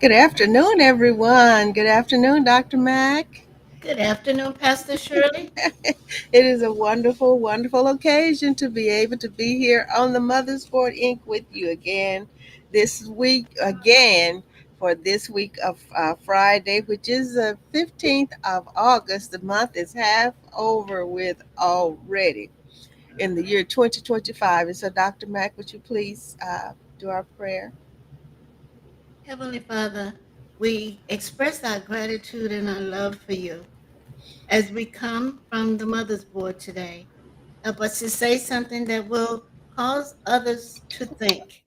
Good afternoon, everyone. Good afternoon, Dr. Mack. Good afternoon, Pastor Shirley. It is a wonderful, wonderful occasion to be able to be here on the Mother's Board Inc. with you again this week, for this week of Friday, which is the 15th of August. The month is half over with already in the year 2025. And so, Dr. Mack, would you please do our prayer? Heavenly Father, we express our gratitude and our love for you as we come from the Mother's Board today. Help us to say something that will cause others to think.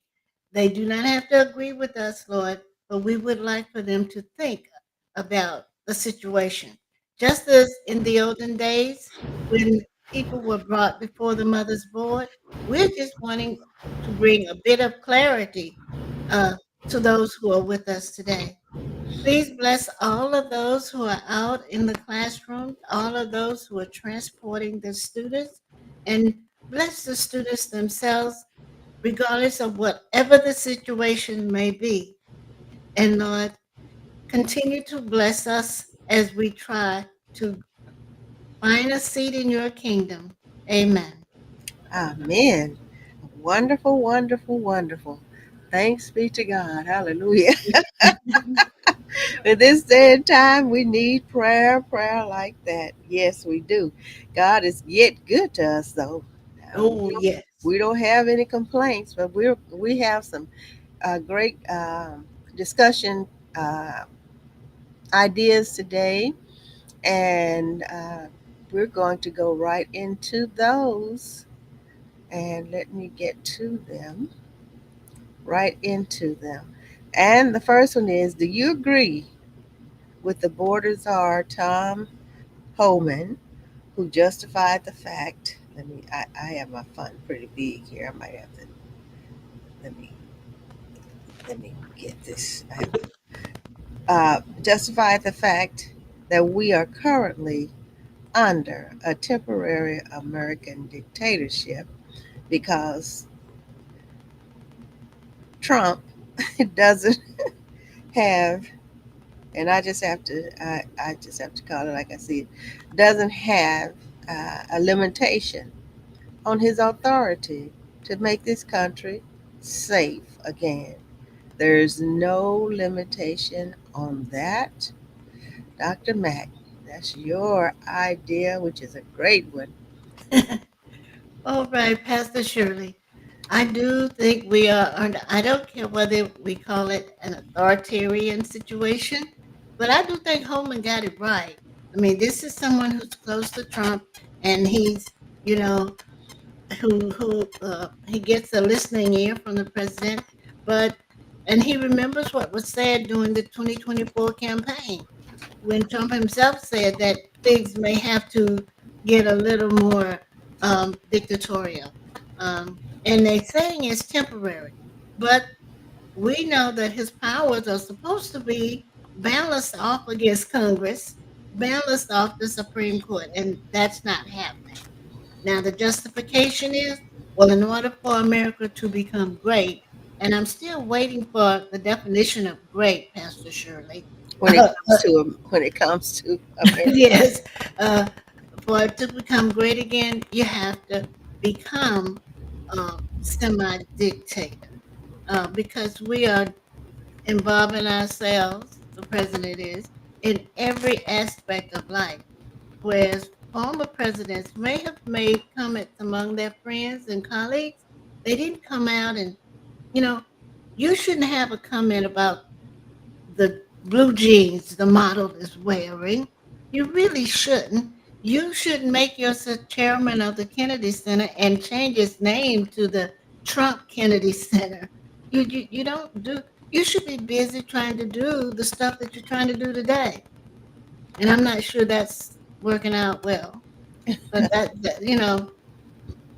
They do not have to agree with us, Lord, but we would like for them to think about the situation. Just as in the olden days when people were brought before the Mother's Board, we're just wanting to bring a bit of clarity uh, to those who are with us today. Please bless all of those who are out in the classroom, all of those who are transporting the students, and bless the students themselves regardless of whatever the situation may be. And Lord, continue to bless us as we try to find a seat in your kingdom. Amen. Amen. Wonderful, wonderful, wonderful. Thanks be to God. Hallelujah. In this day and time, we need prayer, prayer like that. Yes, we do. God is yet good to us, though. Now, Oh, yes. we don't have any complaints, but we have some great discussion uh, ideas today, and we're going to go right into those. And let me get to them. Right into them. And the first one is: do you agree with the border czar Tom Homan, who justified the fact? I have my font pretty big here. I might have to, let me, let me get this. Justified the fact that we are currently under a temporary American dictatorship because Trump doesn't have, and I just have to call it like I see it, doesn't have a limitation on his authority to make this country safe again. There's no limitation on that. Dr. Mack, that's your idea, which is a great one. All right, Pastor Shirley. I do think we are under, I don't care whether we call it an authoritarian situation, but I do think Holman got it right. I mean, this is someone who's close to Trump, and he's, you know, who he gets a listening ear from the president, but and he remembers what was said during the 2024 campaign when Trump himself said that things may have to get a little more dictatorial. And they're saying it's temporary, but we know that his powers are supposed to be balanced off against Congress, balanced off the Supreme Court, and that's not happening. Now, the justification is, well, in order for America to become great, and I'm still waiting for the definition of great, Pastor Shirley. When it comes to America. Yes, uh, for it to become great again, you have to become semi-dictator because we are involving ourselves, the president is, in every aspect of life. Whereas former presidents may have made comments among their friends and colleagues, they didn't come out and, you know, you shouldn't have a comment about the blue jeans the model is wearing. You really shouldn't. You should make yourself chairman of the Kennedy Center and change its name to the Trump Kennedy Center. You don't do. You should be busy trying to do the stuff that you're trying to do today. And I'm not sure that's working out well. But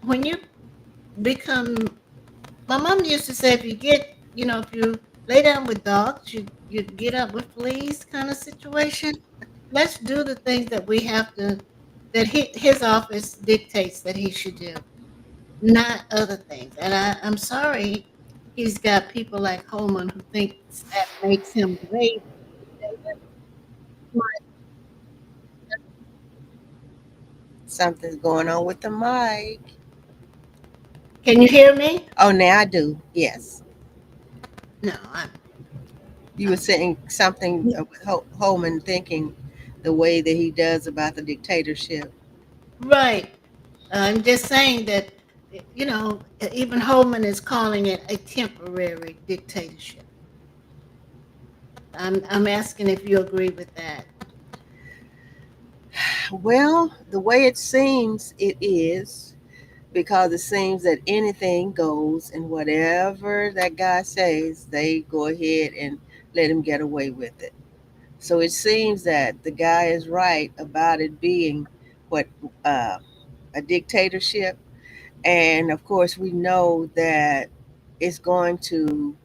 when you become, my mom used to say, if you get, if you lay down with dogs, you get up with fleas kind of situation. Let's do the things that we have to, that his office dictates that he should do, not other things. And I'm sorry, he's got people like Holman who thinks that makes him great. Something's going on with the mic. Can you hear me? Oh, now I do. Yes. No, You were I'm saying something with Holman thinking the way that he does about the dictatorship. right. I'm just saying that, even Holman is calling it a temporary dictatorship. I'm asking if you agree with that. Well, the way it seems, it is because it seems that anything goes, and whatever that guy says, they go ahead and let him get away with it. So it seems that the guy is right about it being what uh, a dictatorship, and of course we know that it's going to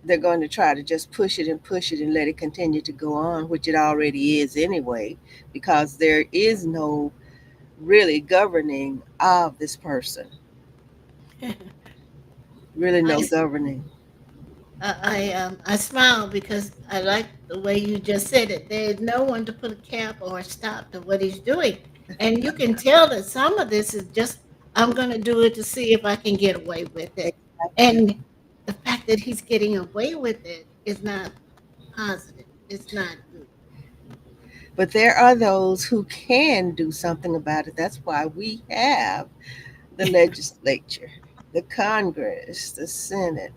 they're going to try to just push it and let it continue to go on, which it already is anyway, because there is no really governing of this person, really I no governing. I smile because I like the way you just said it. There's no one to put a cap or a stop to what he's doing, and you can tell that some of this is just I'm going to do it to see if I can get away with it, Exactly. and the fact that he's getting away with it is not positive. It's not good. But there are those who can do something about it. That's why we have the legislature, the Congress, the Senate.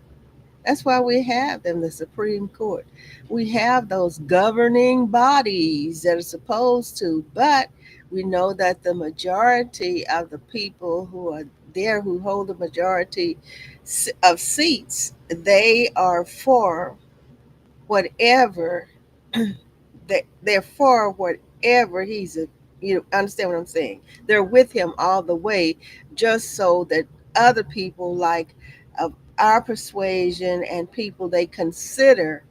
That's why we have them, the Supreme Court. We have those governing bodies that are supposed to, but we know that the majority of the people who are there, who hold the majority of seats, they are for whatever they're for whatever he's a, you understand what I'm saying? They're with him all the way, just so that other people like of our persuasion and people they consider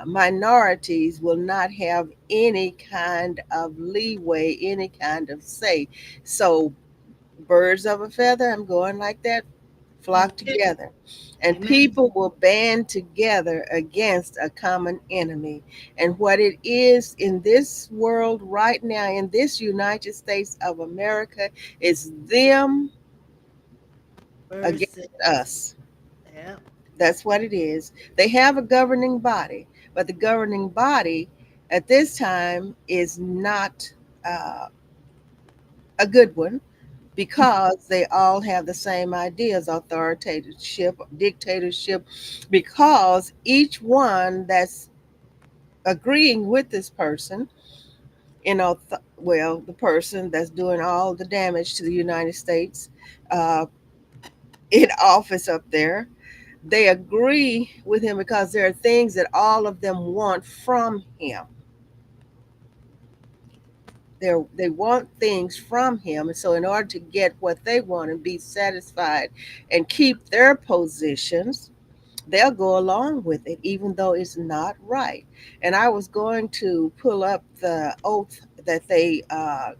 minorities will not have any kind of leeway, any kind of say. So birds of a feather, I'm going like that, flock Okay. together. And Amen. people will band together against a common enemy. And what it is in this world right now, in this United States of America, is them against Versus, us. yeah. That's what it is. They have a governing body, but the governing body at this time is not uh, a good one because they all have the same ideas, authoritative dictatorship, because each one that's agreeing with this person, well, the person that's doing all the damage to the United States uh, in office up there, they agree with him because there are things that all of them want from him. They want things from him, and so in order to get what they want and be satisfied and keep their positions, they'll go along with it even though it's not right. And I was going to pull up the oath that they uh,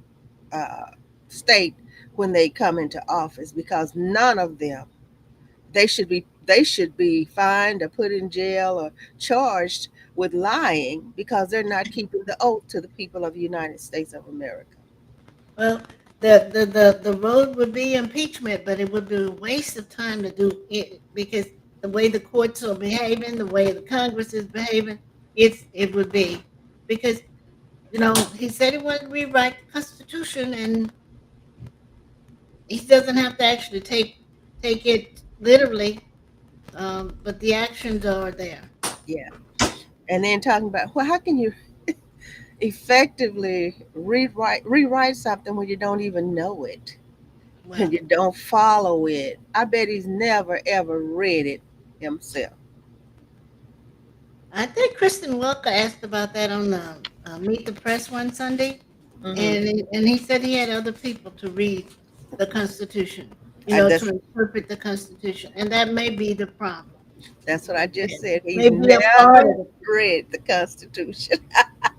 state when they come into office, because none of them, they should be fined or put in jail or charged with lying because they're not keeping the oath to the people of the United States of America. Well, the road would be impeachment, but it would be a waste of time to do it because the way the courts are behaving, the way the Congress is behaving, it would be because he said he wanted to rewrite the Constitution, and he doesn't have to actually take it literally, but the actions are there. Yeah. And then talking about, well, how can you effectively rewrite something when you don't even know it, when Well, you don't follow it? I bet he's never ever read it himself. I think Kristen Welker asked about that on the Meet the Press one Sunday, Hmm. and he said he had other people to read the Constitution, to That's interpret the Constitution, and that may be the problem. what I just said. He's Maybe a part never of it. read the Constitution.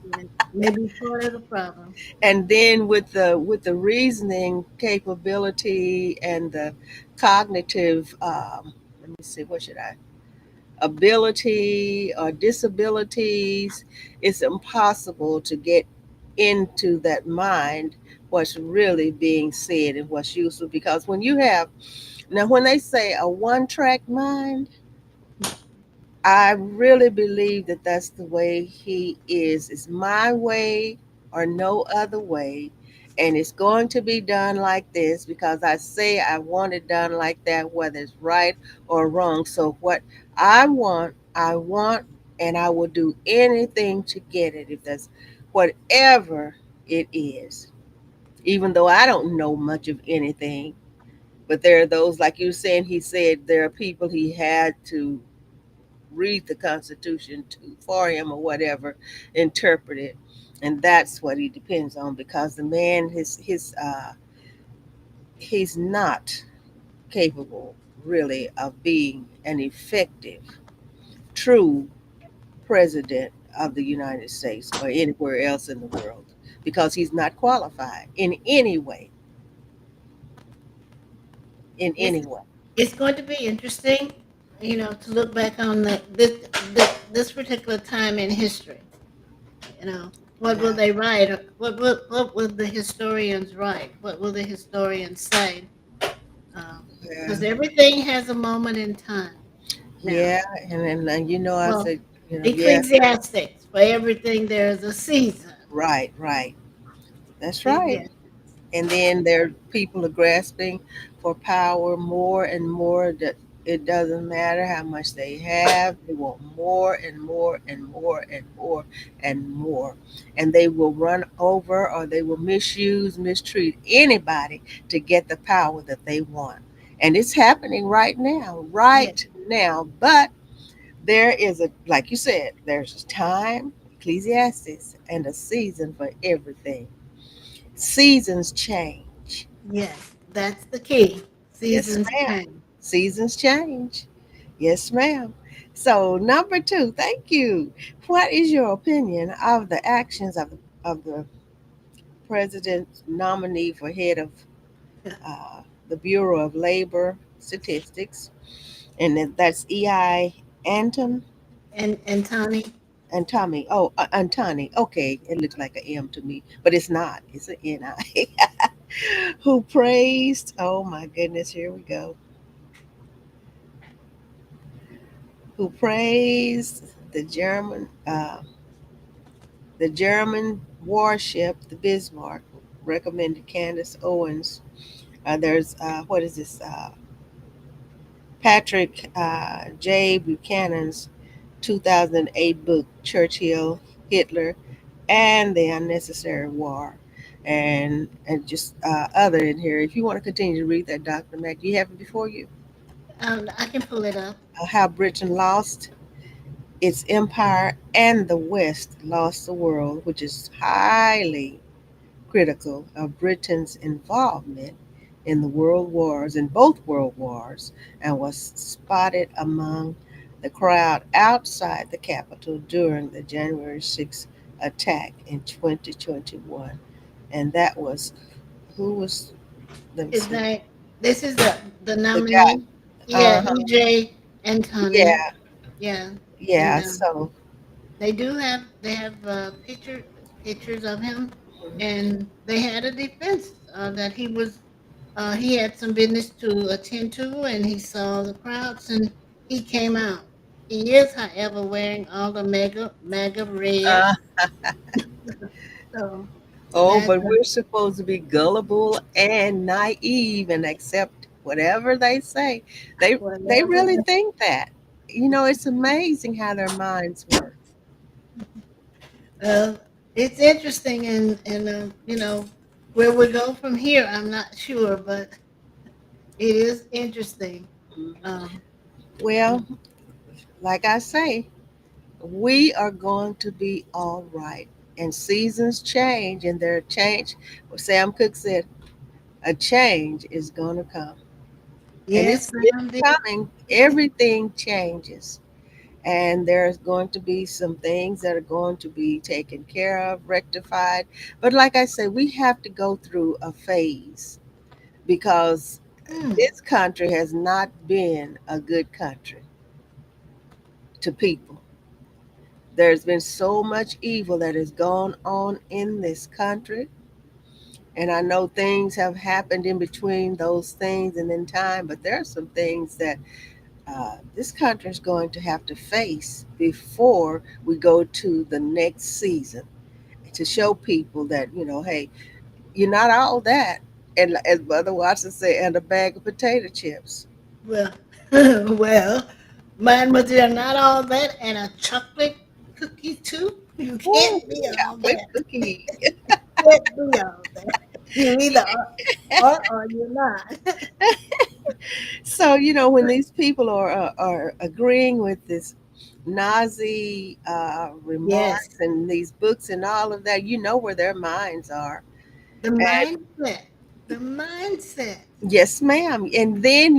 Yeah, maybe part of the problem. And then with the reasoning capability and the cognitive let me see, what should I, ability or disabilities, it's impossible to get into that mind what's really being said and what's useful. Because when you have, now when they say a one track mind, I really believe that that's the way he is. It's my way or no other way. And it's going to be done like this because I say I want it done like that, whether it's right or wrong. So, what I want, and I will do anything to get it if that's whatever it is. Even though I don't know much of anything, but there are those, like you were saying, he said there are people he had to read the Constitution to for him or whatever, interpret it, and that's what he depends on because the man, he's not capable really of being an effective, true president of the United States or anywhere else in the world because he's not qualified in any way, in It's any way. it's going to be interesting, to look back on this particular time in history. What will Yeah, they write? What will the historians write? What will the historians say? yeah, Because everything has a moment in time now. yeah. And you know, I Well, said, yeah, Ecclesiastics, for everything there is a season. right, right. That's right. Ecclesiastes. And then there people are grasping for power more and more, that it doesn't matter how much they have, they want more and more and more and more and more, and they will run over or they will misuse, mistreat anybody to get the power that they want. And it's happening right now, Yes, right now. But there is a, like you said, there's a time, Ecclesiastes, and a season for everything. Seasons change. yes, that's the key. Yes, Seasons ma'am. change. Seasons change. Yes, ma'am. So, number two, thank you. What is your opinion of the actions of the president's nominee for head of the Bureau of Labor Statistics? And that's E.I. Anton And Tony, and Tommy. Oh, Antony. Okay, it looks like an M to me, but it's not. It's an N.I. Who praised, oh my goodness, here we go, who praised the German warship, the Bismarck, recommended Candace Owens. There's what is this? Patrick J. Buchanan's 2008 book, Churchill, Hitler, and the Unnecessary War, and just other in here. If you want to continue to read that, Dr. Mack, do you have it before you? I can pull it up. How Britain lost its empire and the West lost the world, which is highly critical of Britain's involvement in the world wars, in both world wars, and was spotted among the crowd outside the Capitol during the January 6th attack in 2021. And that was, who was, let me His see, name. This is the the guy. nominee. Yeah, Uh-huh. E.J. and Tony. Yeah, Yeah, and yeah. So, they have pictures of him, and they had a defense that he had some business to attend to, and he saw the crowds, and he came out. He is, however, wearing all the mega red. uh, So oh, that but we're supposed to be gullible and naive and accept whatever they say. They whatever. really think that. You know, it's amazing how their minds work. Uh, it's interesting, and where we go from here, I'm not sure, but it is interesting. Um, Well, like I say, we are going to be all right. And seasons change, and there are change. Well, Sam Cooke said, a change is going to come. And yes, it's ma'am, dear. coming. Everything changes. And there's going to be some things that are going to be taken care of, rectified. But like I say, we have to go through a phase because Mm. this country has not been a good country to people. There's been so much evil that has gone on in this country. And I know things have happened in between those things and in time, but there are some things that this country is going to have to face before we go to the next season to show people that, hey, you're not all that. And as Mother Watson said, and a bag of potato chips. Well, well, mine was there not all that and a chocolate cookie too. You Ooh, can't be all chocolate that. cookie. Can't be all that. You either are or you're not. So, when these people are agreeing with this Nazi Yes, remarks and these books and all of that, you know where their minds are. the And mindset, the mindset. yes, ma'am. And then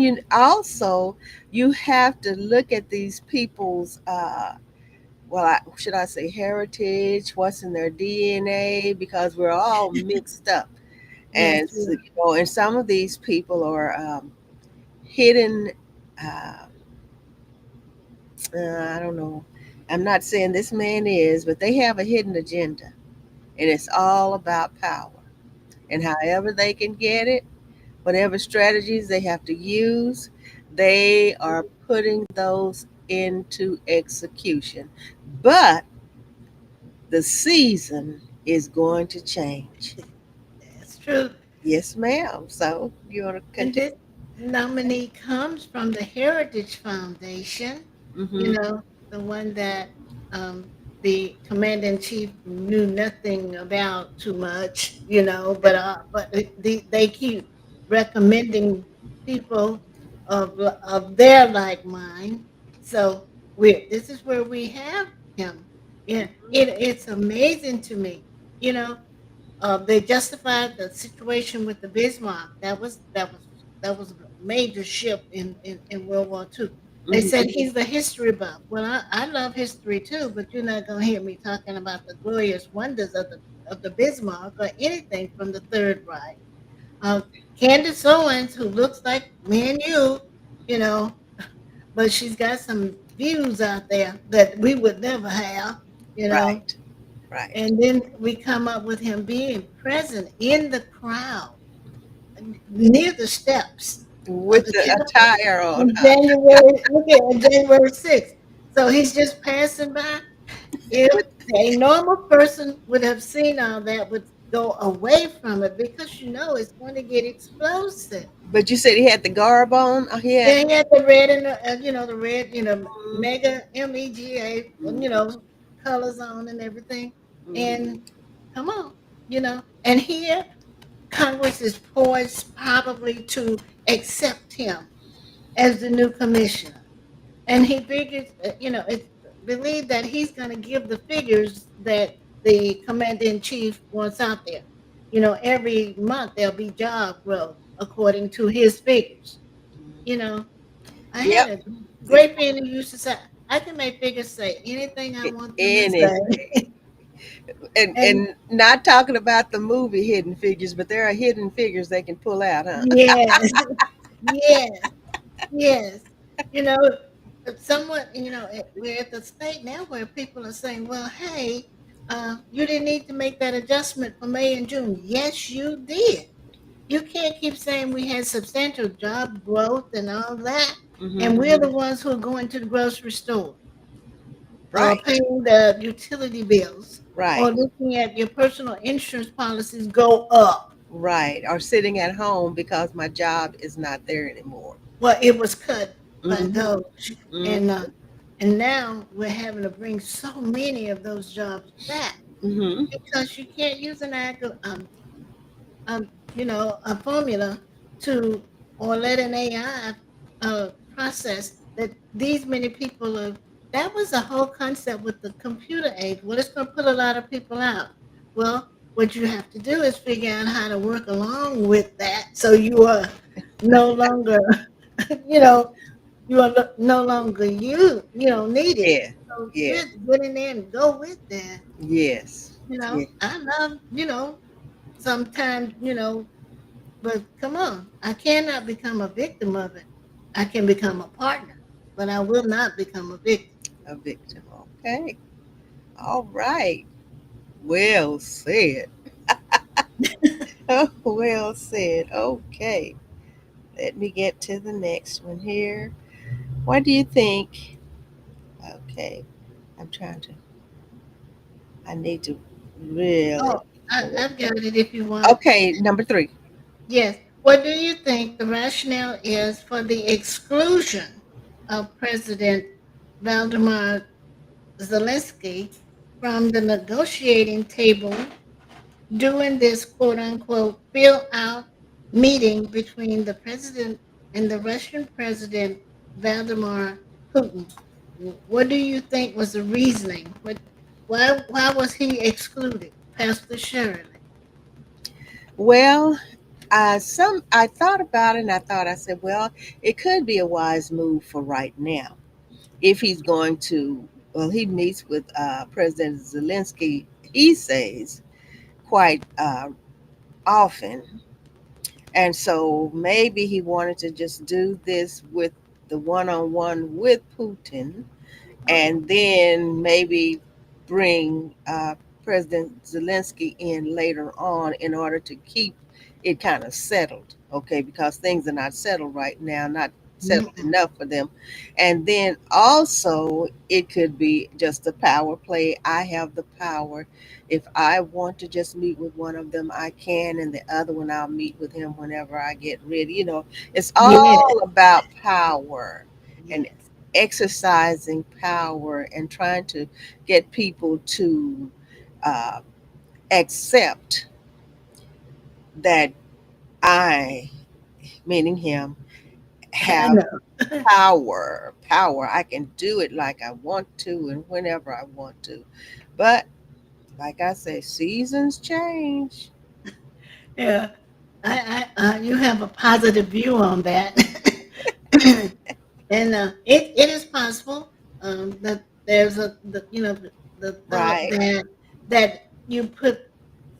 you have to look at these people's well, should I say heritage, what's in their DNA, because we're all mixed up. Yes, And we so, are. and some of these people are hidden. Uh, I don't know. I'm not saying this man is, but they have a hidden agenda, and it's all about power. And however they can get it, whatever strategies they have to use, they are putting those into execution. But the season is going to change. That's true. Yes, ma'am. So you want to And continue? this nominee comes from the Heritage Foundation, you Mm-hmm. know, the one that um, the commander in chief knew nothing about too much, they keep recommending people of their like mind. So this is where we have him. Yeah, it's amazing to me, you know. They justified the situation with the Bismarck. That was a major ship in World War II. They Mm-hmm. said he's the history buff. Well, I love history too, but you're not gonna hear me talking about the glorious wonders of the Bismarck or anything from the Third Reich. Uh, Candace Owens, who looks like me and you know, but she's got some views out there that we would never have, you know. Right. Right. And then we come up with him being present in the crowd near the steps of With the the Capitol attire on, on huh? January, look at January 6th. So he's just passing by. If With a normal person would have seen all that, would go away from it because it's going to get explosive. but you said he had the garb on. Oh, he had. Yeah, he had the red and the red, Mm-hmm. mega MEGA, colors on and everything. Mm-hmm. And come on, and here Congress is poised probably to accept him as the new commissioner. And he figures, it's believed that he's going to give the figures that the commander in chief wants out there. Every month there'll be job growth according to his figures. You know, I had Yep. a great friend who used to say, I can make figures say anything I want them to Anything. say. And And and not talking about the movie Hidden Figures, but there are hidden figures they can pull out, huh? yes, yes, yes. You know, somewhat, we're at the state now where people are saying, well, hey, you didn't need to make that adjustment for May and June. Yes, you did. You can't keep saying we had substantial job growth and all that, and Mm-hmm. we're the ones who are going to the grocery store or Right. paying the utility bills or Right. looking at your personal insurance policies go up. Right. Or sitting at home because my job is not there anymore. Well, it was cut by Mm-hmm. Doge, and Mm-hmm. now we're having to bring so many of those jobs back Mm-hmm. because you can't use a formula to or let an AI process that these many people are. That was the whole concept with the computer age. Well, it's going to put a lot of people out. Well, what you have to do is figure out how to work along with that so you are no longer, you know, you are no longer needed. Yeah. So Yeah. get in there and go with that. Yes. Yeah. I love, sometimes, But come on, I cannot become a victim of it. I can become a partner, but I will not become a victim. A victim. Okay. All right. Well said. Well said. Okay. Let me get to the next one here. What do you think? Okay. I'm trying to, I need to really. Oh, I've got it if you want. Okay. Number three. Yes. What do you think the rationale is for the exclusion of President Vladimir Zelensky from the negotiating table during this quote unquote fill out meeting between the president and the Russian President Vladimir Putin? What do you think was the reasoning? Why was he excluded, Pastor Shirley? Well, I thought about it and I said, well, it could be a wise move for right now. If he's going to, well, he meets with President Zelensky, he says, quite often. And so maybe he wanted to just do this with the one on one with Putin Oh, and then maybe bring President Zelensky in later on in order to keep it kind of settled, okay? Because things are not settled right now, not settled mm-mm. enough for them. And then also, it could be just a power play. I have the power. If I want to just meet with one of them, I can, and the other one, I'll meet with him whenever I get ready. It's Yes, all about power and yes. exercising power and trying to get people to uh, accept that I, meaning him, I have know. power. Power. I can do it like I want to and whenever I want to. But like I say, seasons change. Yeah, you have a positive view on that, and it is possible that there's the thought Right. that you put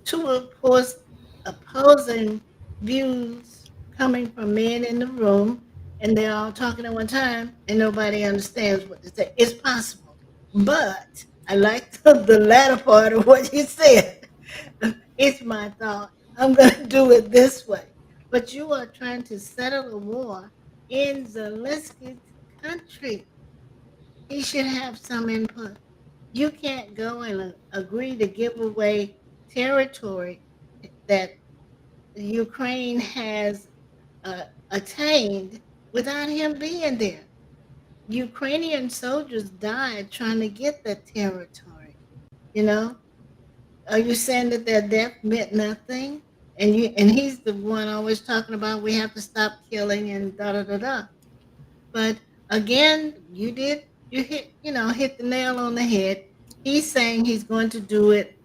two opposing views coming from men in the room, and they're all talking at one time, and nobody understands what to say. It's possible, but I like the latter part of what you said. It's my thought. I'm going to do it this way. But you are trying to settle a war in Zelensky's country. He should have some input. You can't go and agree to give away territory that Ukraine has attained without him being there. Ukrainian soldiers died trying to get that territory. You know, are you saying that their death meant nothing? And he's the one always talking about we have to stop killing and da da da da. But again, you hit the nail on the head. He's saying he's going to do it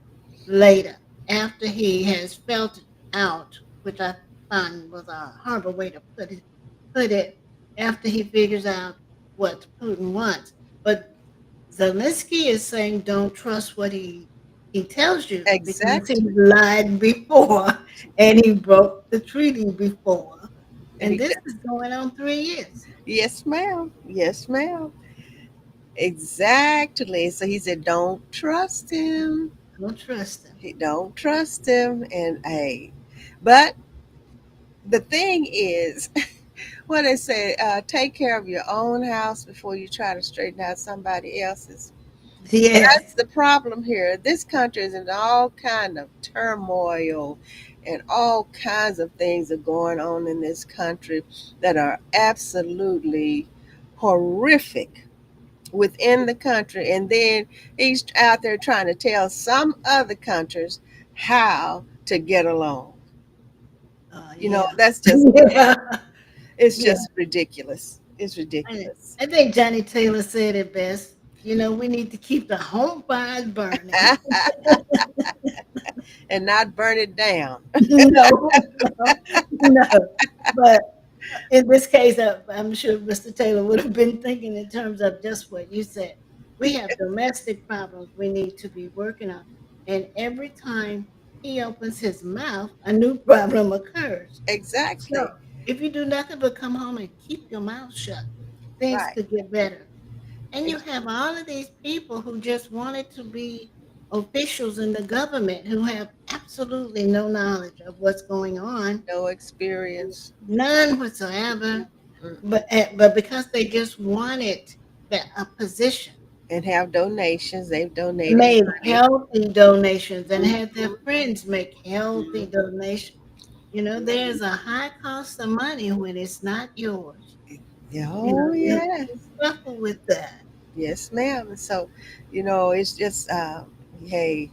later after he has felt it out, which I find was a horrible way to put it after he figures out what Putin wants. But Zelensky is saying don't trust what he tells you because he Exactly. lied before and he broke the treaty before. And And he, this is going on 3 years. yes, ma'am. Yes, ma'am. Exactly. So he said, don't trust him. Don't trust him. He don't trust him. And hey, but the thing is, what they say, take care of your own house before you try to straighten out somebody else's. That's Yes. the problem here. This country is in all kind of turmoil and all kinds of things are going on in this country that are absolutely horrific within the country. And then he's out there trying to tell some other countries how to get along. Yeah. That's just Yeah. it's Yeah. just ridiculous. It's I, ridiculous. I think Johnny Taylor said it best. We need to keep the home fires burning. And not burn it down. No, no, no. But in this case, I'm sure Mr. Taylor would have been thinking in terms of just what you said. We have domestic problems we need to be working on. And every time he opens his mouth, a new problem occurs. Exactly. So if you do nothing but come home and keep your mouth shut, things Right. could get better. And you Ex- have all of these people who just wanted to be officials in the government who have absolutely no knowledge of what's going on, No experience. none whatsoever. Mm-mm. But because they just wanted a position, And have donations. They've donated made money. healthy donations and had their Mhm. friends make healthy Mhm. donations. You know, there's a high cost of money when it's not yours. You know, Oh, you have yes. to suffer with that. Yes, ma'am. And so, it's just, hey,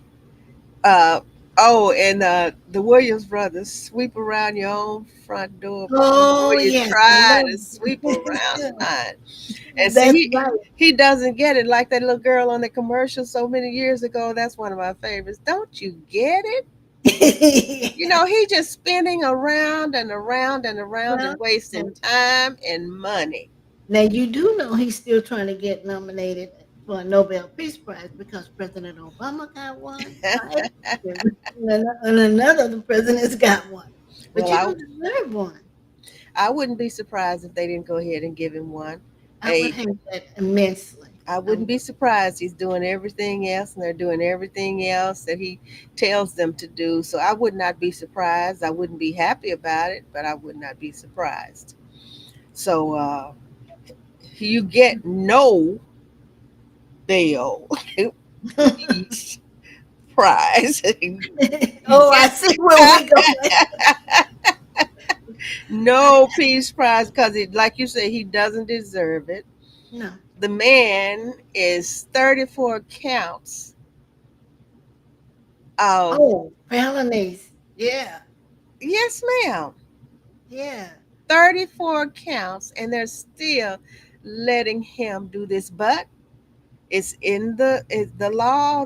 uh, oh, and the Williams brothers, sweep around your own front door before Oh you yes, I try love to sweep around it. mine. And see, That's he doesn't get it like that little girl on the commercial so many years ago. That's one of my favorites. Don't you get it? right. He just spinning around and around and around Well, and wasting and time and money. now you do know he's still trying to get nominated for a Nobel Peace Prize because President Obama got one, right? And another of the presidents got one. But Well, you don't deserve one. I wouldn't be surprised if they didn't go ahead and give him one. I would Hey, hate that immensely. I wouldn't be surprised. He's doing everything else, and they're doing everything else that he tells them to do. So I would not be surprised. I wouldn't be happy about it, but I would not be surprised. So you get no Nobel Peace Prize. You Oh, I get see where we going. no Peace Prize because, like you say, he doesn't deserve it. No. The man is 34 counts of, Oh, felonies. Yeah. yes, ma'am, Yeah. 34 counts, and they're still letting him do this. But it's in the law,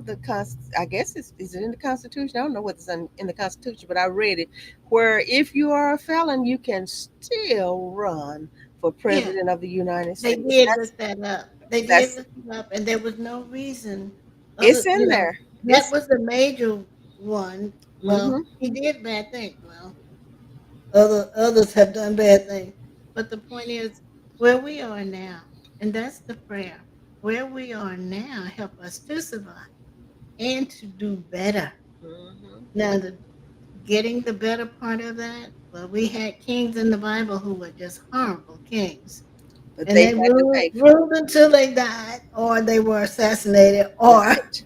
I guess is it in the Constitution? I don't know what's in the Constitution, but I read it where if you are a felon, you can still run for Yeah. president of the United They States. did That's look that up. They did that's look it up, and there was no reason it's other, in there. that It's was the major one. hmm Well, he did bad things. Well, others have done bad things. But the point is where we are now, and that's the prayer. Where we are now, help us to survive and to do better. hmm Now, getting the better part of that, well, we had kings in the Bible who were just horrible kings. but And they they had to ruled, pay for ruled until they died, or they were assassinated, it. or, Right.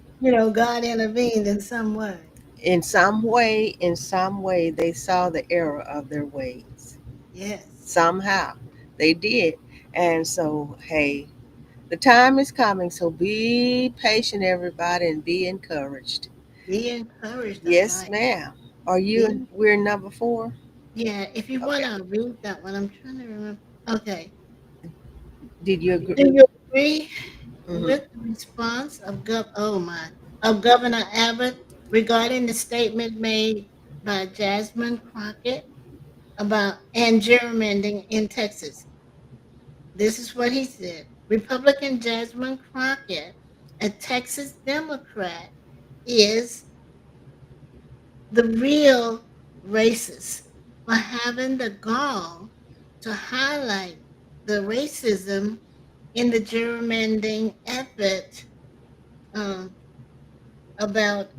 God intervened in some way. In some way, they saw the error of their ways. Yes. Somehow they did. And so, hey, the time is coming. So be patient, everybody, and be encouraged. Be encouraged. I Yes, like. ma'am. Are you? Be, We're number 4. yeah, if you want Okay. to read that one, I'm trying to remember. Okay. Did you agree? Do you agree Hmm. with the response of Governor Abbott regarding the statement made by Jasmine Crockett about and gerrymandering in Texas? This is what he said. Republican Jasmine Crockett, a Texas Democrat, is the real racist for having the gall to highlight the racism in the gerrymandering effort, um, about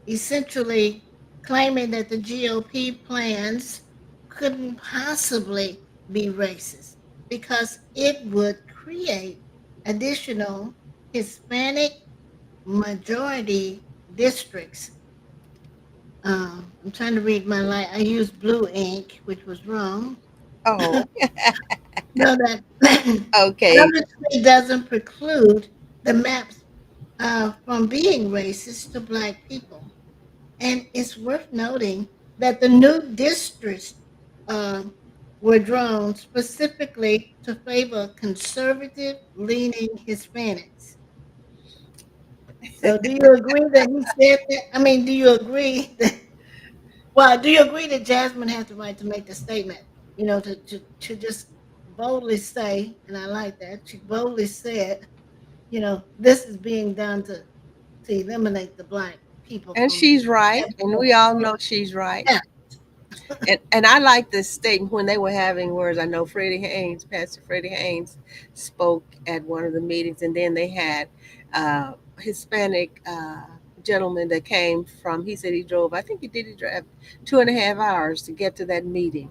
essentially claiming that the GOP plans couldn't possibly be racist because it would create additional Hispanic majority districts. I'm trying to read my line. I used blue ink, which was wrong. Oh, No, that okay. obviously doesn't preclude the maps from being racist to Black people. And it's worth noting that the new districts um, were drawn specifically to favor conservative leaning Hispanics. So, do you agree that he said that? I mean, do you agree that, well, do you agree that Jasmine has the right to make the statement? To just boldly say, and I like that, she boldly said, this is being done to eliminate the Black. people And from she's right, having and more we all more know she's right. talent. And I like this statement when they were having words. I know Freddie Haynes, Pastor Freddie Haynes, spoke at one of the meetings, and then they had Hispanic gentleman that came from. He said he drove. I think he drive 2.5 hours to get to that meeting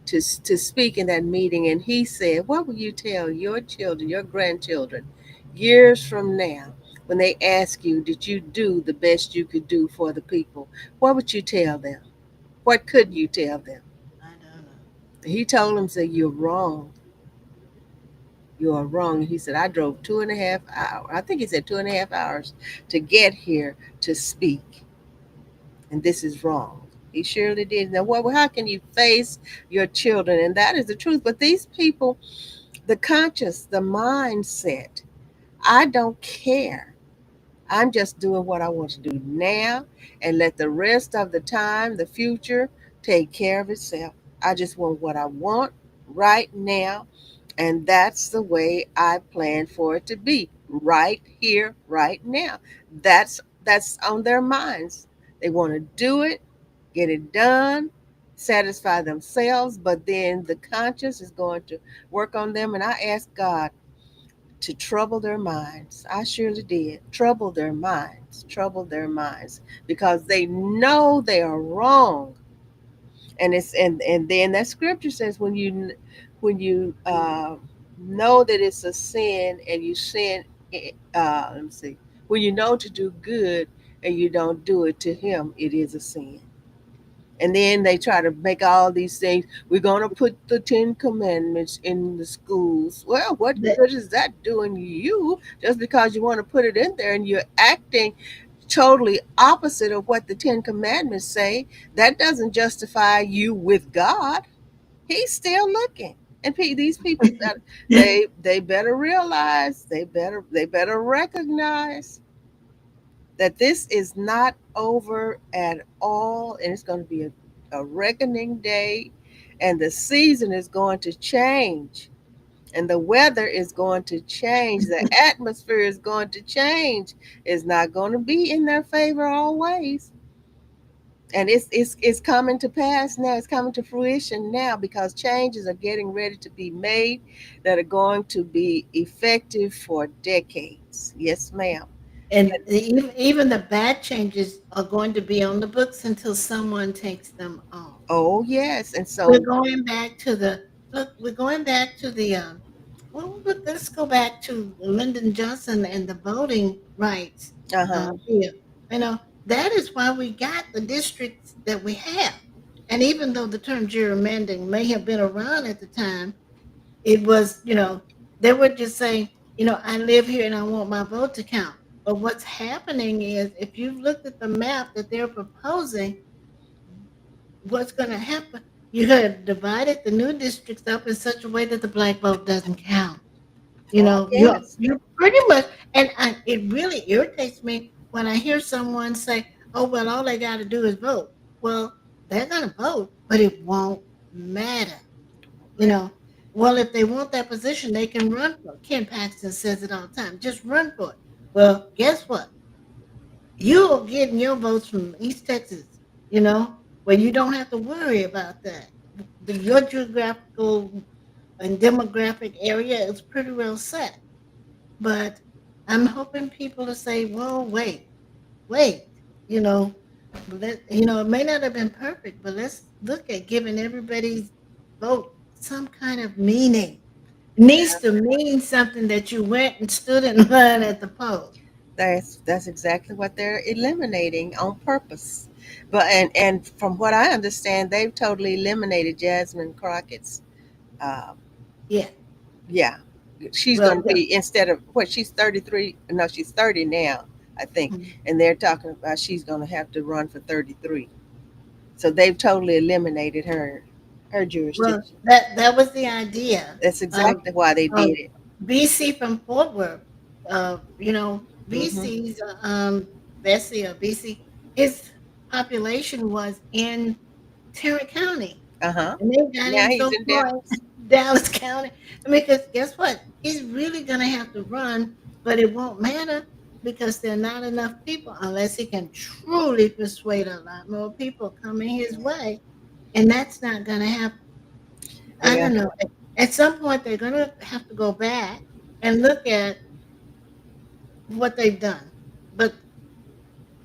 to speak in that meeting, and he said, "What will you tell your children, your grandchildren, years from now?" When they ask you, did you do the best you could do for the people? What would you tell them? What could you tell them? I don't know. He told him, "Say you're wrong. You are wrong." He said, "I drove 2.5 hours. I think he said 2.5 hours to get here to speak, and this is wrong." He surely did. Now, how can you face your children? And that is the truth. But these people, the conscious, the mindset, I don't care. I'm just doing what I want to do now and let the rest of the time, the future, take care of itself. I just want what I want right now. And that's the way I plan for it to be right here, right now. That's on their minds. They want to do it, get it done, satisfy themselves, but then the conscience is going to work on them. And I ask God to trouble their minds. I surely did. Trouble their minds because they know they are wrong. And then that scripture says when you know that it's a sin and you sin, let me see, when you know to do good and you don't do it to him, it is a sin. And then they try to make all these things. We're going to put the 10 Commandments in the schools. Well, what But good is that doing you just because you want to put it in there and you're acting totally opposite of what the 10 Commandments say? That doesn't justify you with God. He's still looking. And these people, they better realize, they better recognize that this is not over at all, and it's going to be a reckoning day, and the season is going to change, and the weather is going to change, the atmosphere is going to change. It's not going to be in their favor always. And it's coming to pass now. It's coming to fruition now because changes are getting ready to be made that are going to be effective for decades. Yes, ma'am. even the bad changes are going to be on the books until someone takes them off. Oh, yes. And We're so, going back to the look. We're going back to the well. Let's go back to Lyndon Johnson and the voting rights uh huh. bill. You know that is why we got the districts that we have. And even though the term gerrymandering may have been around at the time, it was, they were just saying, I live here and I want my vote to count. But what's happening is, if you've looked at the map that they're proposing, what's going to happen? You have divided the new districts up in such a way that the black vote doesn't count. Oh, yes. You pretty much, and it really irritates me when I hear someone say, "Oh, well, all they got to do is vote." Well, they're going to vote, but it won't matter. You know, well, if they want that position, they can run for it. Ken Paxton says it all the time. Just run for it. Well, guess what? You're getting your votes from East Texas, where you don't have to worry about that. Your geographical and demographic area is pretty well set. But I'm hoping people to say, well, wait, you know, it may not have been perfect, but let's look at giving everybody's vote some kind of meaning. It needs to mean something that you went and stood in line at the poll. That's exactly what they're eliminating on purpose. But and from what I understand, they've totally eliminated Jasmine Crockett's. Uh, Yeah. yeah, she's Well, going to be, instead of what, she's 33. No, she's 30 now, I think, mhm. and they're talking about she's going to have to run for 33. So they've totally eliminated her Well, jurisdiction. that was the idea That's of, exactly why they of did it. BC from Fort Worth. Hmm. BC's Bessie or BC, his population was in Tarrant County, Uh huh. and they got Now him he's so in far Dallas. in Dallas County. I mean, because guess what? He's really gonna have to run, but it won't matter because there are not enough people unless he can truly persuade a lot more people coming his way. And that's not going to happen. I Yeah. don't know. At some point, they're going to have to go back and look at what they've done. But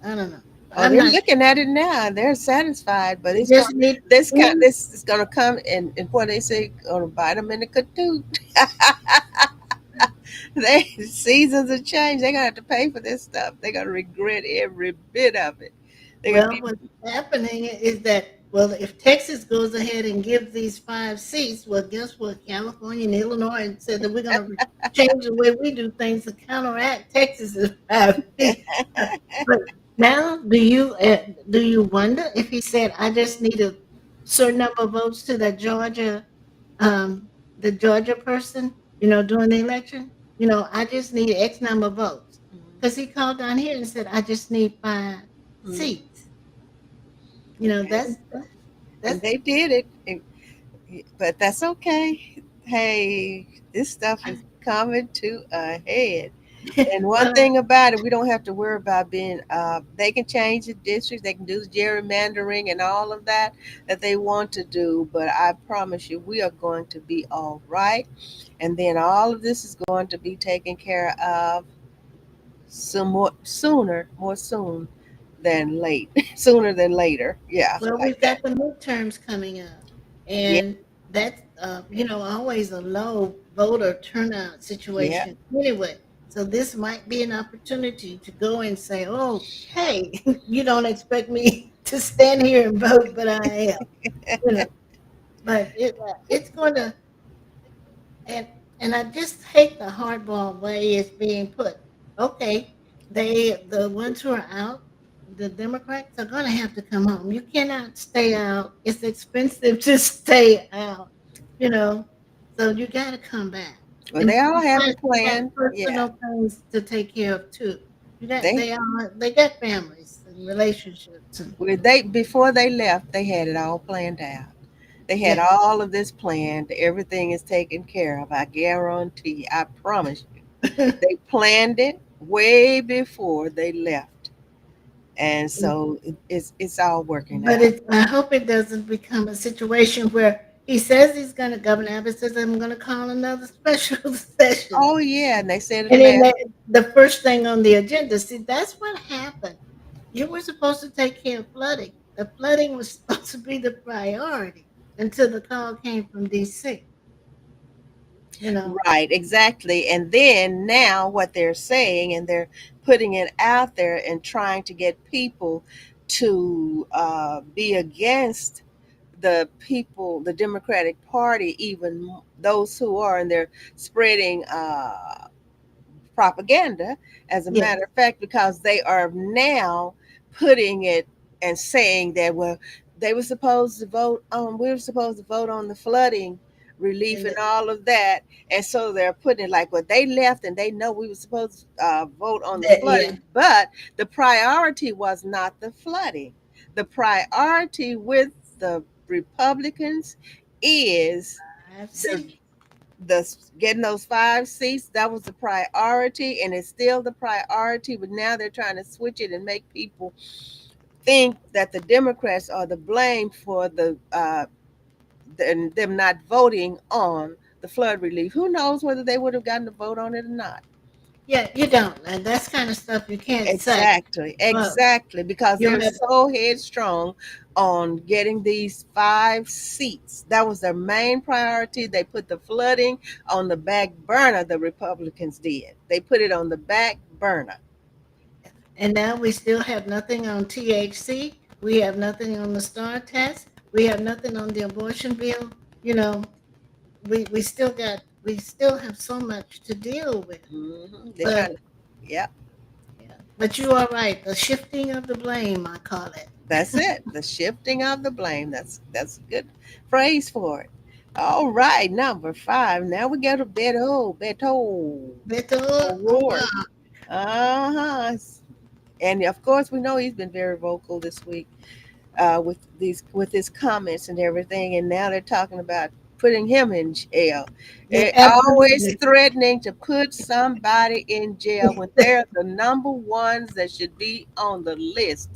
I don't know. Oh, I'm they're not looking at it now. They're satisfied, but it's just going. need This this is going to come and what they say going to bite them in the katoot. They seasons have changed. They're gonna have to pay for this stuff. They're gonna regret every bit of it. They're gonna well, be what's happening is that, well, if Texas goes ahead and gives these 5 seats, well, guess what? California and Illinois said that we're going to change the way we do things to counteract Texas's 5 seats. But now, do you wonder if he said, "I just need a certain number of votes to the Georgia person, during the election? I just need X number of votes." Because he called down here and said, "I just need 5 seats." and, That's they did it, but that's okay. Hey, this stuff is coming to a head. And one well, thing about it, we don't have to worry about being. They can change the districts. They can do gerrymandering and all of that they want to do. But I promise you, we are going to be all right. And then all of this is going to be taken care of some more sooner, more soon than late, sooner than later. Yeah, well, like we've got that. the midterms coming up, Yeah, and that's always a low voter turnout yeah. situation anyway. So this might be an opportunity to go and say, "Oh, hey, you don't expect me to stand here and vote, but I am." You know, but it's going to, and I just hate the hardball way it's being put. Okay, the ones who are out, the Democrats are going to have to come home. You cannot stay out. It's expensive to stay out, you know. So you got to come back. Well, And they all have a besides, you got plan. Yeah, personal things to take care of too. they They got families and relationships and well, they before they left, they had it all planned out. They had yeah. all of this planned. Everything is taken care of. I guarantee you. I promise you. They planned it way before they left, and so it's all working But out. I hope it doesn't become a situation where he says he's going to, Governor Abbott says, "I'm going to call another special session." Oh yeah, and they said it And then last. the first thing on the agenda, see, that's what happened. You were supposed to take care of flooding. The flooding was supposed to be the priority until the call came from DC, you know. Right, exactly. And then now what they're saying, and they're putting it out there and trying to get people to be against the people, the Democratic Party, even those who are, and they're spreading propaganda, as a Yes. matter of fact, because they are now putting it and saying that, well, they were supposed to vote on, we were supposed to vote on the flooding relief And and all of that. And so they're putting it like, well, they left and they know we were supposed to vote on the yeah, flooding, but the priority was not the flooding. The priority with the Republicans is I've the seen. getting those 5 seats. That was the priority, and it's still the priority, but now they're trying to switch it and make people think that the Democrats are the blame for them not voting on the flood relief. Who knows whether they would have gotten to vote on it or not? Yeah, you don't. And that's kind of stuff you can't say. Exactly, Well, exactly, because you they're have so headstrong on getting these 5 seats. That was their main priority. They put the flooding on the back burner, the Republicans did. They put it on the back burner. And now we still have nothing on THC. We have nothing on the STAR test. We have nothing on the abortion bill. You know, we still have so much to deal with. They're But trying to, yeah, yeah, but you are right. The shifting of the blame, I call it. that's it. The shifting of the blame. That's a good phrase for it. All right, number 5. Now we go to Beto Beto O'Rourke. O'Rourke. Uh-huh. And of course, we know he's been very vocal this week with his comments and everything. And now they're talking about putting him in jail. Yeah, Always absolutely. threatening to put somebody in jail when they're the number ones that should be on the list.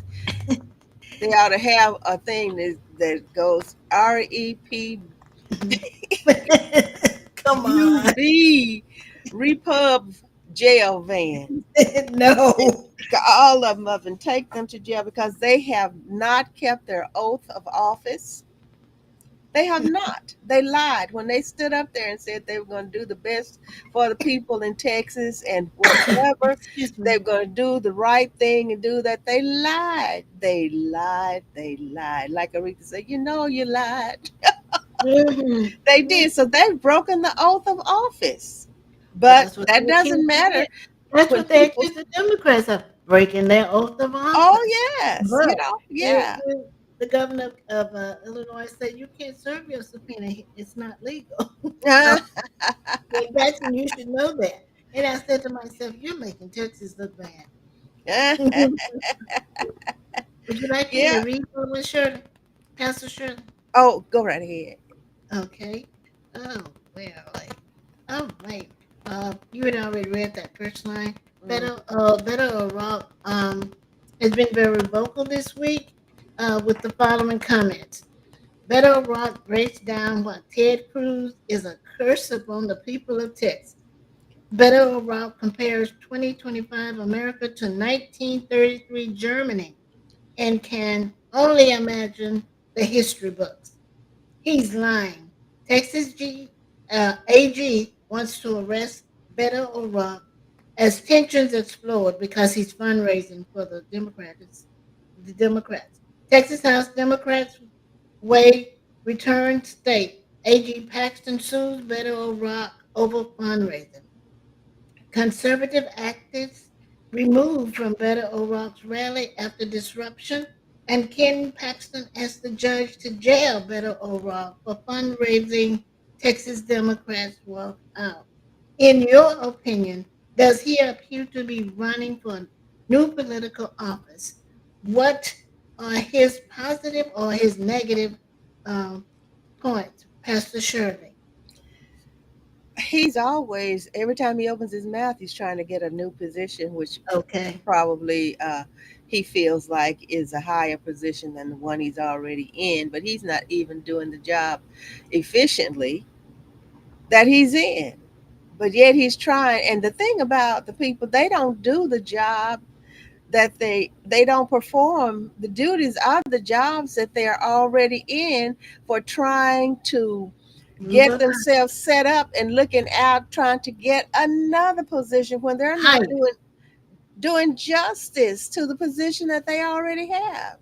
They ought to have a thing that goes REP Come on. UV Repub jail van. No. All of them up and take them to jail because they have not kept their oath of office. They have not. They lied when they stood up there and said they were going to do the best for the people in Texas and whatever. Excuse They me. were going to do the right thing and do that. They lied. They lied. They lied. Like Aretha said, you lied. Mhm. They did. So they've broken the oath of office. Well, But that's what that they doesn't accuse matter that's when what they people, accuse the Democrats of, breaking their oath of oh, office. yes, But yeah. the governor of Illinois said you can't serve your subpoena. It's not legal. So, well, Jackson, you should know that. And I said to myself, you're making Texas look bad. Would you like me to Yeah. read for Miss Shirley? Pastor Shirley? Oh, go right ahead. Okay. Oh, well, oh, wait. You had already read that first line. Mm. Better O'Rourke has been very vocal this week with the following comments. Better O'Rourke breaks down what Ted Cruz is a curse upon the people of Texas. Better O'Rourke compares 2025 America to 1933 Germany and can only imagine the history books. He's lying. AG wants to arrest Beto O'Rourke as tensions explode because he's fundraising for the Democrats. The Democrats. Texas House Democrats way returned state. AG Paxton sues Beto O'Rourke over fundraising. Conservative activists removed from Beto O'Rourke's rally after disruption, and Ken Paxton asked the judge to jail Beto O'Rourke for fundraising. Texas Democrats walk out. In your opinion, does he appear to be running for new political office? What are his positive or his negative um, points, Pastor Shirley? He's always, every time he opens his mouth, he's trying to get a new position, which Okay. probably he feels like is a higher position than the one he's already in. But he's not even doing the job efficiently that he's in. But yet he's trying. And the thing about the people, they don't do the job that they don't perform the duties of the jobs that they're already in for trying to Move get up themselves set up and looking out trying to get another position when they're not higher. doing justice to the position that they already have.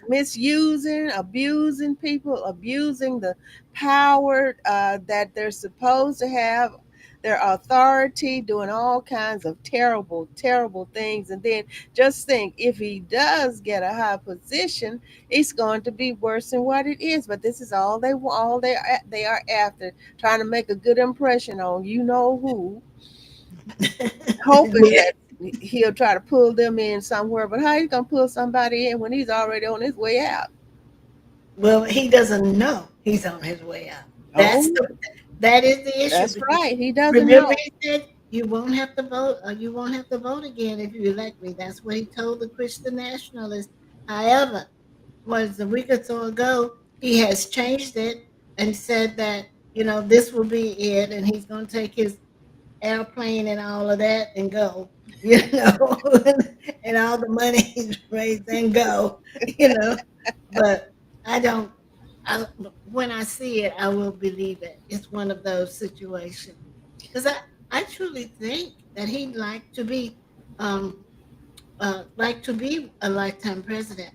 Misusing, abusing people, abusing the power that they're supposed to have, their authority, doing all kinds of terrible, terrible things. And then just think, if he does get a high position, it's going to be worse than what it is. But this is all they want, all they are after, trying to make a good impression on you know who, hoping Yeah. that he'll try to pull them in somewhere. But how you gonna pull somebody in when he's already on his way out? Well, he doesn't know he's on his way out. Oh, That is the issue that's because right. He doesn't remember know. he said you won't have to vote or you won't have to vote again if you elect me. That's what he told the Christian nationalists. However, was a week or so ago, he has changed it and said that, this will be it and he's gonna take his airplane and all of that and go, and all the money he's raised and go, you know. But I don't. When I see it, I will believe it. It's one of those situations because I truly think that he'd um, like to be a lifetime president.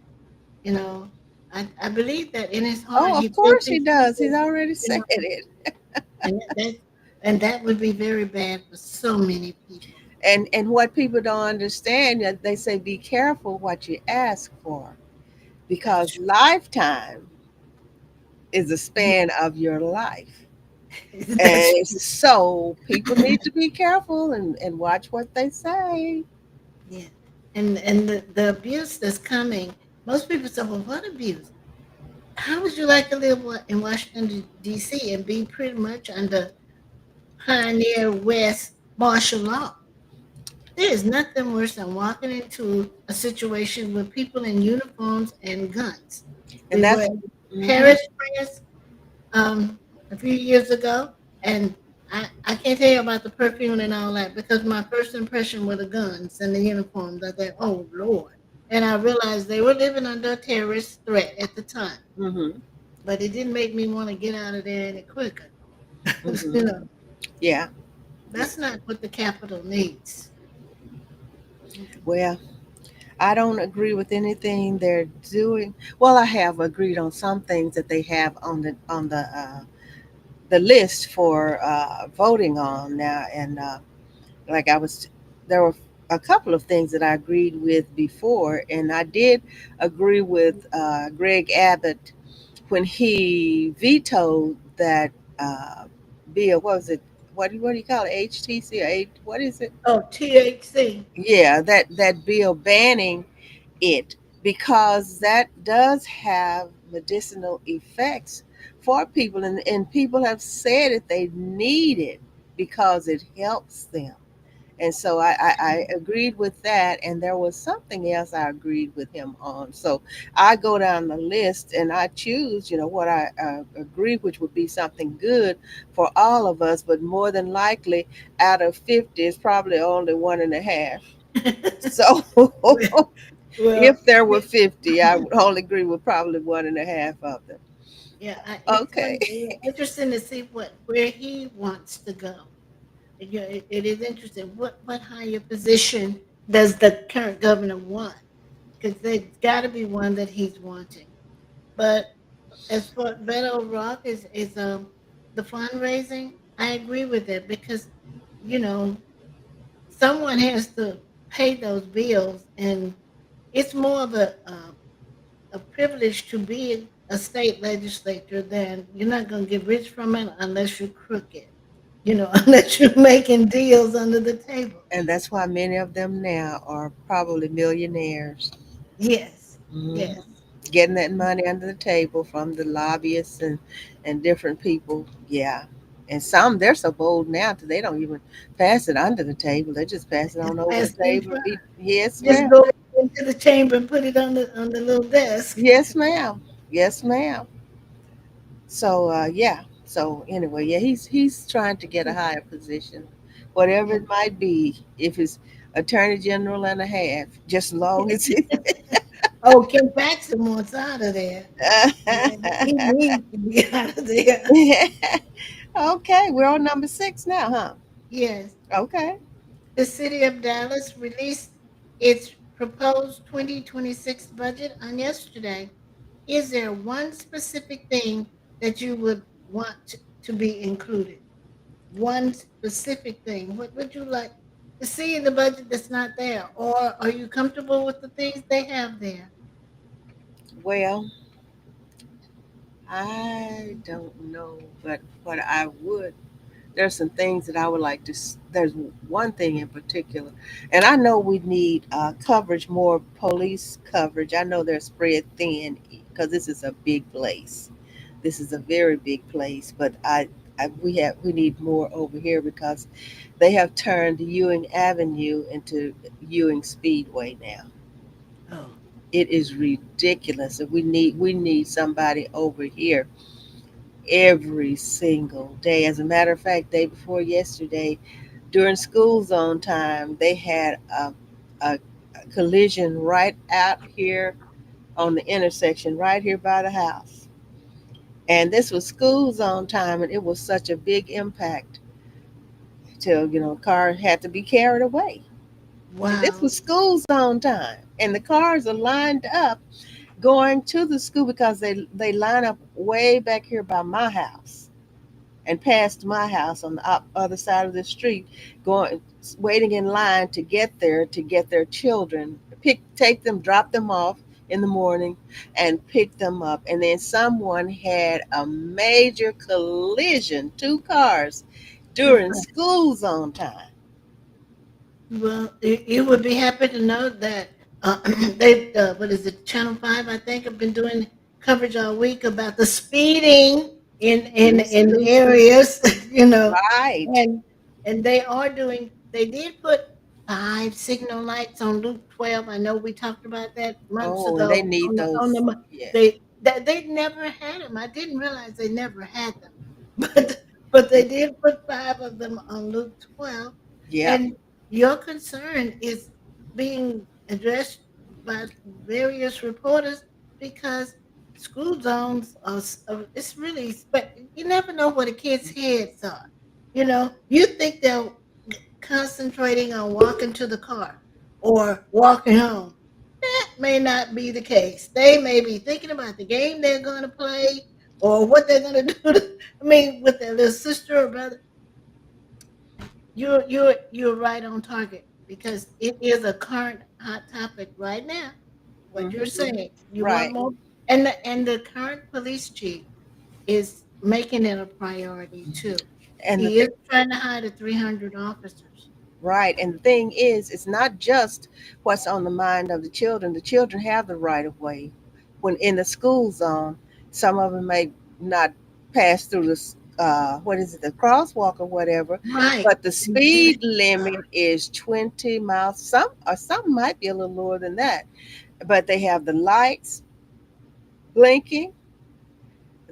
You know, I believe that in his heart Oh, he of still course he thinks does. He's people, already you said know, it. and that would be very bad for so many people. And what people don't understand, they say be careful what you ask for That's because true. lifetime is the span of your life. That's And so people need to be careful and watch what they say. Yeah. And the abuse that's coming, most people say, well, what abuse? how would you like to live in Washington, D.C. and be pretty much under Pioneer West martial law? There is nothing worse than walking into a situation with people in uniforms and guns. And We were that's in hmm Paris, France, um, a few years ago, and I can't tell you about the perfume and all that because my first impression were the guns and the uniforms. I thought, oh Lord. And I realized they were living under a terrorist threat at the time. hmm But it didn't make me want to get out of there any quicker. hmm You know, yeah. that's not what the capital needs. Well, I don't agree with anything they're doing. Well, I have agreed on some things that they have on the list for voting on now, and like I was, there were a couple of things that I agreed with before, and I did agree with Greg Abbott when he vetoed that bill. What was it? What do you call it? HTC or what is it? Oh, THC. Yeah, that bill banning it, because that does have medicinal effects for people, and people have said that they need it because it helps them. And so I agreed with that, and there was something else I agreed with him on. So I go down the list and I choose, what I agree, which would be something good for all of us, but more than likely out of 50, it's probably only one and a half. So Well, if there were 50, I would only agree with probably one and a half of them. yeah, it's Okay. going to be interesting to see where he wants to go. Yeah, it is interesting. What higher position does the current governor want? Because there's got to be one that he's wanting. But as for Beto Rock is the fundraising, I agree with it because you know someone has to pay those bills, and it's more of a privilege to be a state legislator than you're not going to get rich from it unless you're crooked, unless you're making deals under the table. And that's why many of them now are probably millionaires. Yes, Mhm. yes. Getting that money under the table from the lobbyists and different people. Yeah. And some, they're so bold now that they don't even pass it under the table. They just pass it Just on over the pass me table. by. Yes, Just ma'am. go into the chamber and put it on the little desk. Yes, ma'am. Yes, ma'am. So yeah. So anyway, yeah, he's trying to get a higher position, whatever Yeah. it might be. If it's attorney general and a half, just long as Oh, Ken Paxton wants out of there. Yeah, he needs to be out of there. Okay, we're on number 6 now, huh? Yes. Okay. The city of Dallas released its proposed 2026 budget on yesterday. Is there one specific thing that you would want to be included? One specific thing. What would you like to see in the budget that's not there? Or are you comfortable with the things they have there? Well, I don't know, but what I would, there's some things that I would like to. There's one thing in particular, and I know we need coverage, more police coverage. I know they're spread thin because this is a big place. This is a very big place, but we need more over here because they have turned Ewing Avenue into Ewing Speedway now. Oh, It is ridiculous. And we need somebody over here every single day. As a matter of fact, day before yesterday, during school zone time, they had a collision right out here on the intersection, right here by the house. And this was school zone time, and it was such a big impact till car had to be carried away. And this wow. was school zone time, and the cars are lined up going to the school because they line up way back here by my house and past my house on the other side of the street, going waiting in line to get there to get their children, take them, drop them off in the morning, and pick them up. And then someone had a major collision, two cars, during school zone time. Well, you would be happy to know that they, what is it, Channel 5, I think, have been doing coverage all week about the speeding Yes, in too. areas, you know, Right. and they are doing. They did put 5 signal lights on Loop 12. I know we talked about that months Oh, and they ago need on those. the Yeah. they never had them. I didn't realize they never had them, but they did put 5 of them on Loop 12, Yep. and your concern is being addressed by various reporters because school zones it's really you never know what a kid's heads are. You know, you think they're concentrating on walking to the car or walking home. That may not be the case. They may be thinking about the game they're going to play or what they're going to do. I mean, with their little sister or brother. You're right on target because it is a current hot topic right now. What you're Hmm. saying, you want Right. more, and the current police chief is making it a priority too. And the He thing, is trying to hire the 300 officers. right. And the thing is, it's not just what's on the mind of the children. The children have the right of way. When in the school zone, some of them may not pass through the what is it, the crosswalk or whatever, Right. but the speed limit is 20 miles. Some might be a little lower than that, but they have the lights blinking.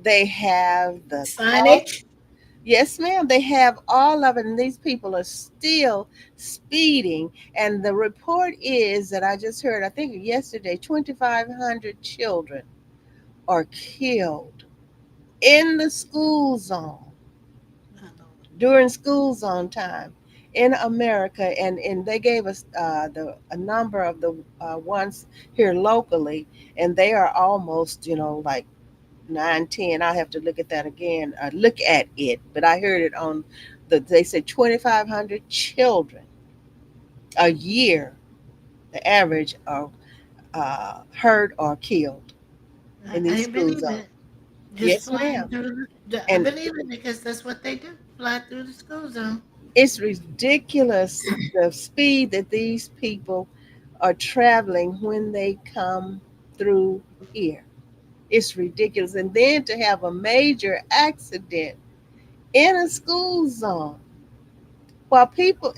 They have the cross. Signage. Yes, ma'am. They have all of it, and these people are still speeding. And the report is that I just heard, I think yesterday, 2,500 children are killed in the school zone My Lord. during school zone time in America. And they gave us a number of the ones here locally, and they are almost, like 9, 10. I'll have to look at that again. Look at it, but I heard it on they said 2,500 children a year, the average are hurt or killed in these I school believe zones. it. Just Yes, flying ma'am. through I And believe it because that's what they do. Fly through the school zone. it's ridiculous the speed that these people are traveling when they come through here. It's ridiculous. And then to have a major accident in a school zone while people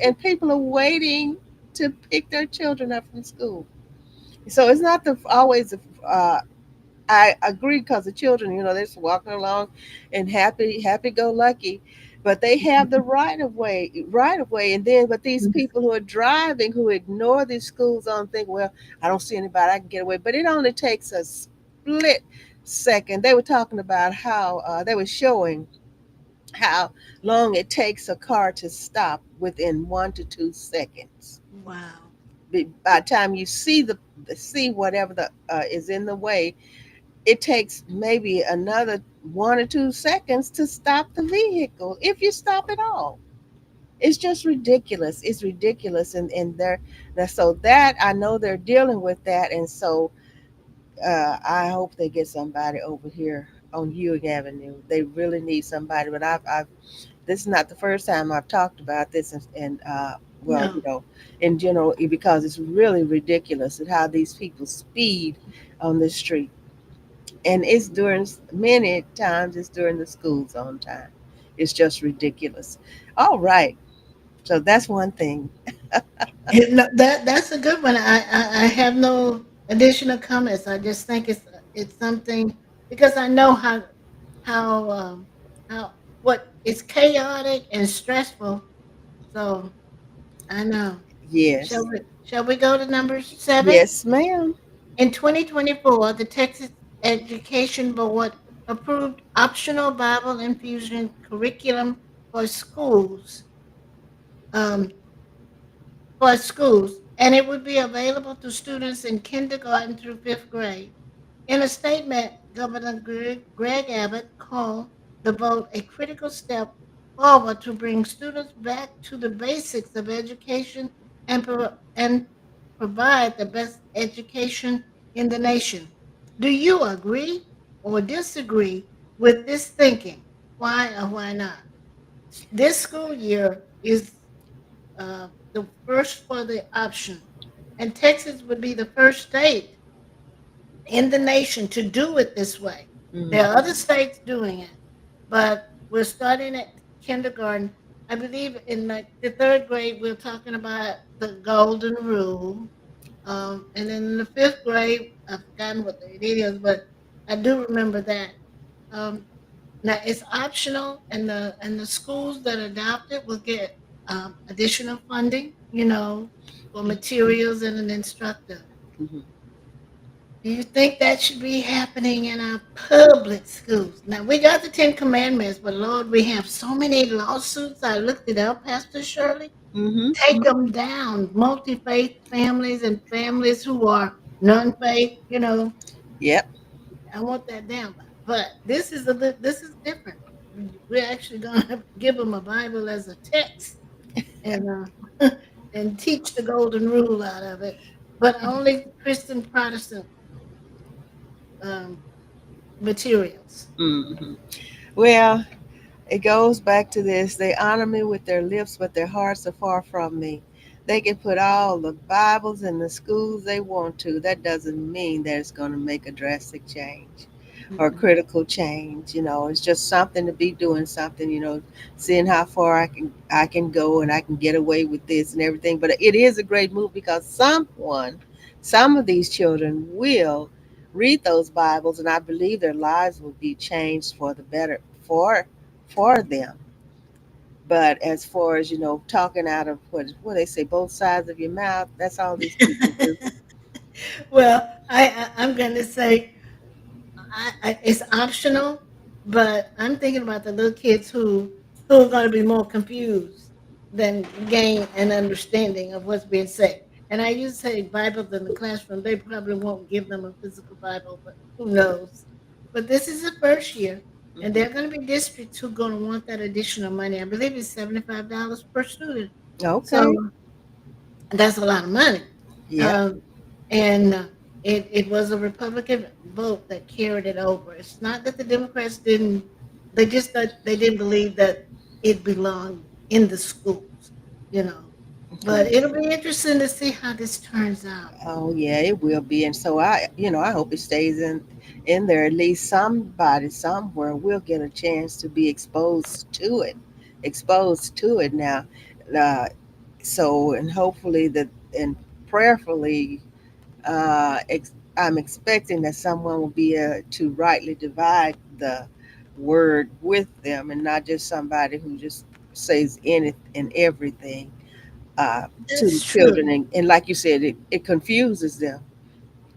are waiting to pick their children up from school. So it's not always. I agree because the children, they're just walking along and happy go lucky, but they have the right of way, and then but these people who are driving who ignore these school zone think, well, I don't see anybody, I can get away, but it only takes a split second. They were talking about how they were showing how long it takes a car to stop within 1 to 2 seconds. Wow. By the time you see whatever the is in the way, it takes maybe another 1 or 2 seconds to stop the vehicle if you stop at all. It's just ridiculous. It's ridiculous, and so that I know they're dealing with that, and so I hope they get somebody over here on Ewing Avenue. They really need somebody, but I've this is not the first time I've talked about this, and well, No. in general, because it's really ridiculous at how these people speed on the street, and it's during many times it's during the school zone time. It's just ridiculous. All right, so that's one thing. No, that's a good one. I have no additional comments. I just think it's something because I know how how what it's chaotic and stressful. So I know. Yes, Shall we go to number 7? yes, ma'am. In 2024, the Texas Education Board approved optional Bible infusion curriculum for schools. Um, and it would be available to students in kindergarten through 5th grade. In a statement, Governor Greg Abbott called the vote a critical step forward to bring students back to the basics of education and provide the best education in the nation. Do you agree or disagree with this thinking? Why or why not? This school year is the first for the option, and Texas would be the first state in the nation to do it this way. There Mhm. are other states doing it, but we're starting at kindergarten. I believe in like the third grade, we're talking about the golden rule. And then in the fifth grade, I've forgotten what it is, but I do remember that. Um, Now it's optional, and the schools that adopt it will get additional funding, for materials and an instructor. Mhm. Do you think that should be happening in our public schools? Now we got the Ten Commandments, but Lord, we have so many lawsuits. I looked it up, Pastor Shirley. Mhm. Take them down. Multi faith families and families who are non faith. Yep. I want that down. But this is different. We're actually going to give them a Bible as a text and and teach the golden rule out of it, but only Christian Protestant um, materials. Mhm. Well, it goes back to this. They honor me with their lips, but their hearts are far from me. They can put all the Bibles in the schools they want to. That doesn't mean that it's going to make a drastic change or Mhm. critical change. It's just something to be doing something. Seeing how far I can go and I can get away with this and everything. But it is a great move because some of these children will read those Bibles, and I believe their lives will be changed for the better for them. But as far as talking out of what they say, both sides of your mouth, that's all these people do. Well, I'm going to say it's optional, but I'm thinking about the little kids who are going to be more confused than gain an understanding of what's being said. And I used to say Bibles in the classroom. They probably won't give them a physical Bible, but who knows? But this is the first year, and Mhm. there are going to be districts who are going to want that additional money. I believe it's $75 per student. So Okay. that's a lot of money. Yep. Um, and it was a Republican vote that carried it over. It's not that the Democrats didn't, they just that they didn't believe that it belonged in the schools, you know. But it'll be interesting to see how this turns out. Oh yeah, it will be. And so I hope it stays in there. At least somebody somewhere will get a chance to be exposed to it now. Uh, so and hopefully that and prayerfully, I'm expecting that someone will be able to rightly divide the word with them, and not just somebody who just says anything and everything to the That's children. true. And like you said, it confuses them.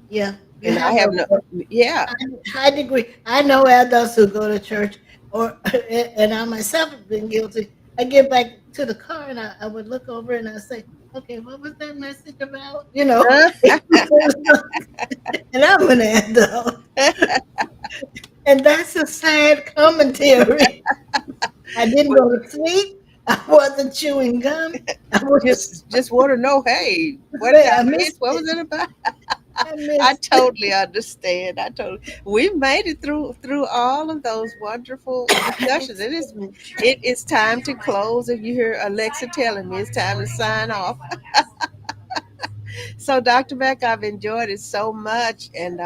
Yeah, you And I have have no, yeah. high degree. I know adults who go to church, or and I myself have been guilty. I get back to the car and I would look over and I say, "Okay, what was that message about?" And I'm an adult, and that's a sad commentary. I didn't But go to sleep. I wasn't chewing gum. I was just want to know, hey, what did say I I miss? missed What was it. it about? I I missed it. totally understand. We made it through all of those wonderful discussions. It is time to close. If you hear Alexa telling me it's time to sign off. So Dr. Beck, I've enjoyed it so much, and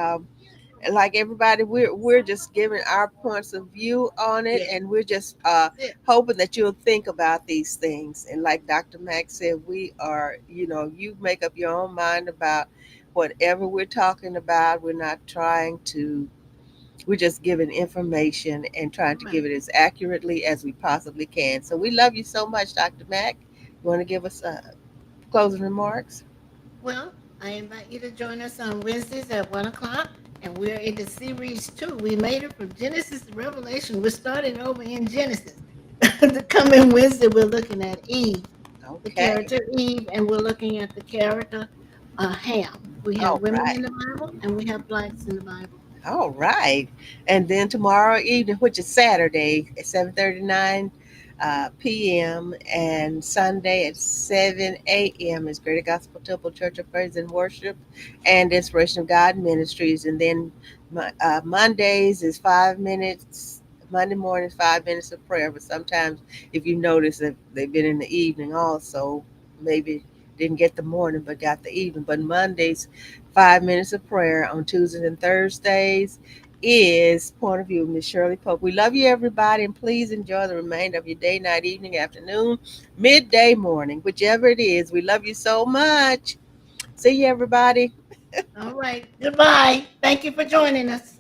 like everybody, we're just giving our points of view on it, Yeah, and we're just that's it. hoping that you'll think about these things. And like Dr. Mack said, we are, you make up your own mind about whatever we're talking about. We're not trying to. We're just giving information and trying to Right. give it as accurately as we possibly can. So we love you so much, Dr. Mack. You want to give us closing remarks? Well, I invite you to join us on Wednesdays at 1 o'clock, and we're in the series two. We made it from Genesis to Revelation. We're starting over in Genesis. The coming Wednesday, we're looking at Eve, the Okay. character Eve, and we're looking at the character Ham. We have All women right. in the Bible, and we have blacks in the Bible. All right. And then tomorrow evening, which is Saturday at 7:39 p.m. and Sunday at 7 a.m. is Greater Gospel Temple Church of Praise and Worship and Inspiration of God Ministries. And then Mondays is 5 minutes. Monday morning, 5 minutes of prayer. But sometimes, if you notice that they've been in the evening also, maybe didn't get the morning, but got the evening. But Mondays, 5 minutes of prayer. On Tuesdays and Thursdays is Point of View with Miss Shirley Pope. We love you, everybody, and please enjoy the remainder of your day, night, evening, afternoon, midday, morning, whichever it is. We love you so much. See you, everybody. All right. Goodbye. Thank you for joining us.